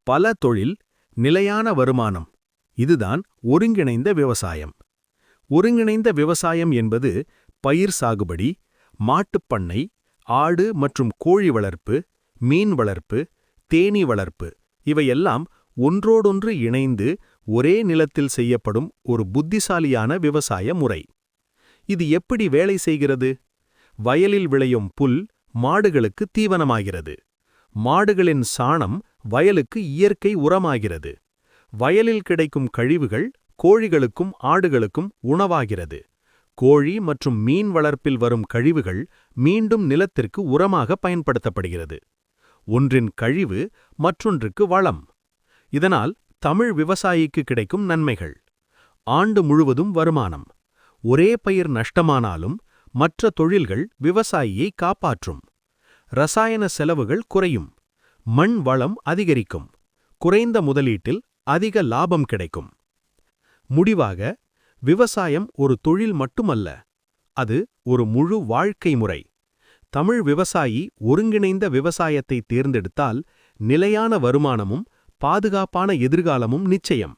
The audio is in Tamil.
பல தொழில், நிலையான வருமானம். இதுதான் ஒருங்கிணைந்த விவசாயம். ஒருங்கிணைந்த விவசாயம் என்பது பயிர் சாகுபடி, மாட்டுப்பண்ணை, ஆடு மற்றும் கோழி வளர்ப்பு, மீன் வளர்ப்பு, தேனீ வளர்ப்பு இவையெல்லாம் ஒன்றோடொன்று இணைந்து ஒரே நிலத்தில் செய்யப்படும் ஒரு புத்திசாலியான விவசாய முறை. இது எப்படி வேலை செய்கிறது? வயலில் விளையும் புல் மாடுகளுக்கு தீவனமாகிறது. மாடுகளின் சாணம் வயலுக்கு இயற்கை உரமாகிறது. வயலில் கிடைக்கும் கழிவுகள் கோழிகளுக்கும் ஆடுகளுக்கும் உணவாகிறது. கோழி மற்றும் மீன் வளர்ப்பில் வரும் கழிவுகள் மீண்டும் நிலத்திற்கு உரமாக பயன்படுத்தப்படுகிறது. ஒன்றின் கழிவு மற்றொன்றுக்கு வளம். இதனால் தமிழ் விவசாயிக்கு கிடைக்கும் நன்மைகள்: ஆண்டு முழுவதும் வருமானம். ஒரே பயிர் நஷ்டமானாலும் மற்ற தொழில்கள் விவசாயியை காப்பாற்றும். ரசாயன செலவுகள் குறையும். மண் வளம் அதிகரிக்கும். குறைந்த முதலீட்டில் அதிக லாபம் கிடைக்கும். முடிவாக, விவசாயம் ஒரு தொழில் மட்டுமல்ல, அது ஒரு முழு வாழ்க்கை முறை. தமிழ் விவசாயி ஒருங்கிணைந்த விவசாயத்தை தேர்ந்தெடுத்தால் நிலையான வருமானமும் பாதுகாப்பான எதிர்காலமும் நிச்சயம்.